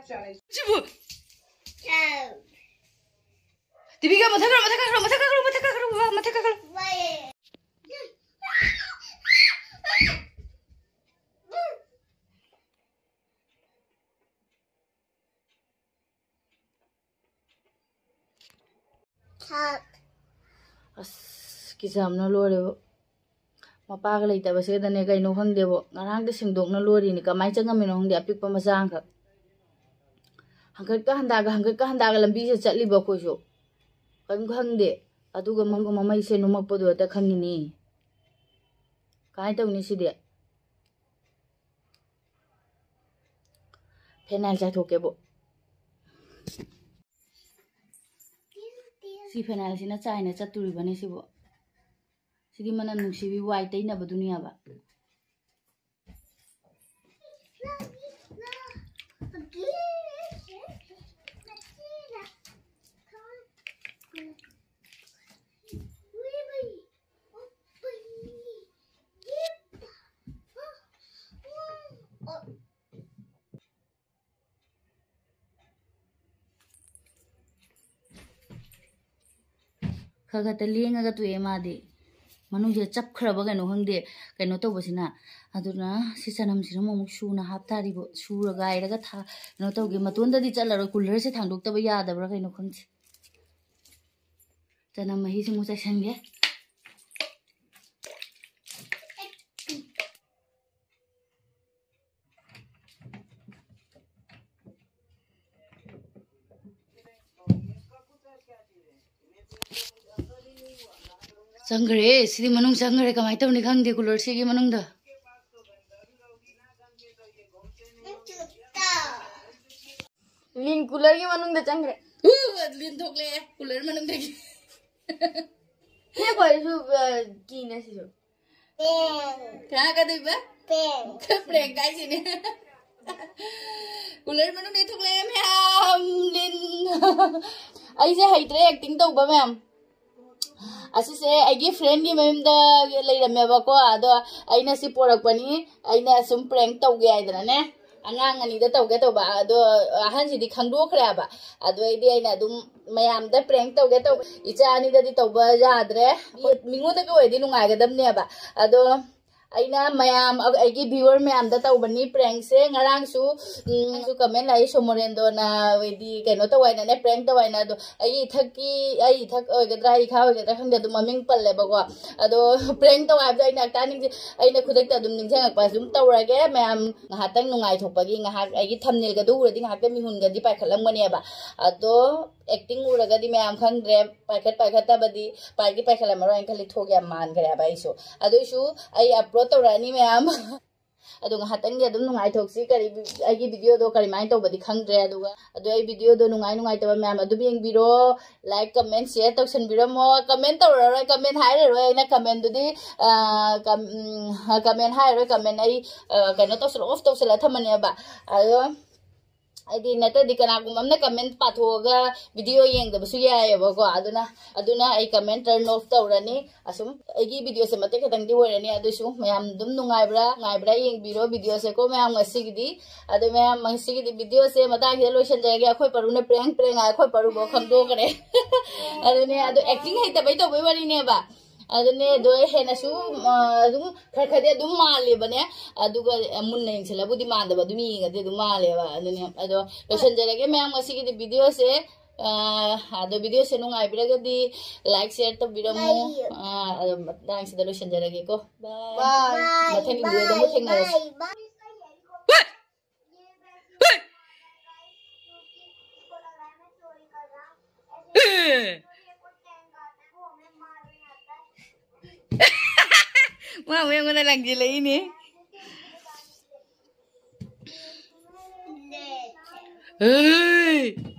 Cibu. Tibiga mata karo. Kizamna lorebo Mapa ga leitabasiga dane kaino khangdebo ngarang de singdokna lori ni kamai changamino hongde apikpa masang kha hangkat ka handa ga lambi se chatliba khoiso kan khangde aduga mamai se numakpodo ta khangini kai tawni side phenal cha thokebo si phenal sina chaina chaturi bane sibo Sigi mana nungsibi white ay na ba dunia ba? Kagata lienga ga tu emade. Manung je chap khraba kaino hangde kaino to bosina aduna sisanam sira momuk shuna haptari bo shura gaira ga tha no to ge matonda di chalaro cooler se thangdok ta ba yada bra kaino khangchi chana mahi se mucha sangge Sangre, sidi manung sangre kamai tau ni khang de cooler sigi manung da. Lin cooler ki manung da sangre. Lin thokle cooler manung da ki. He boy su ki na si su. Kya ka dei ba? Prank kai si ne. Cooler manung de thokle ma'am lin. Ai se haitre acting tau ba ma'am. Asise aigi friend gi memda leirame ba ko ado aina si porakpani aina sum prank tawge aidana ne angang ani da tawge to ba ado ahan si di khangdokkhra ba ado idi aina dum mayam da prank tawge to icha ani da di tawba yadre mingo da ko edi nungai ga damne ba ado aina mayam aigi viewer mayam da tawbani prank se ngarang su comment lai somorendo na wedi kaino tawaina ne prank tawaina do ai thak oigadra ai kha oigadra khangda dum maming palle ba ko ado prank tawai da aina taning aina khudak ta dum ningjang pa dum tawrage mayam ngahatang nungai thokpagi ngahak aigi thumbnail ga du uradi ngahak ta mihun ga di paikhalam mani ba ado acting uraga di mayam khangdre paikhat ta badi paigi paikhalam ro khali thogya man gare ba isu ado isu ai upload tawrani mayam ado ngahatang ge dum nungai thoksi kari aigi video do kari mai tawbadi khangdre aduga ado ai video do nungai taba mayam adu bing biro like comment share tawsan biramo comment tawra comment haire ro aina comment du di comment haire comment ai kana tawsal off tawsala thamane ba ado Adi nata di kana kumamna comment pathoga video yeng da basu ya ba ko aduna ai comment turn off tawrani asum agi video se mate ka tangdi horani adusu mayam dum ngai bra yeng biro video se ko mayam asigidi adu mayam asigidi video se mata gi lotion jage akhoi paruna prank akhoi paru bo khamdo kare adune adu acting hai ta bai to bai wari ne ba adune do hena su dum khade dum male bane aduga munna ingsela budi manda ba dum inga de dum male ba adune ado lotion jage mayam asigidi video se ado video se nungai biraga di like share to biramu ado dang sida lotion jage ko bye mathani video do mo thengna Mau yang mana lagi lah ini? Hei.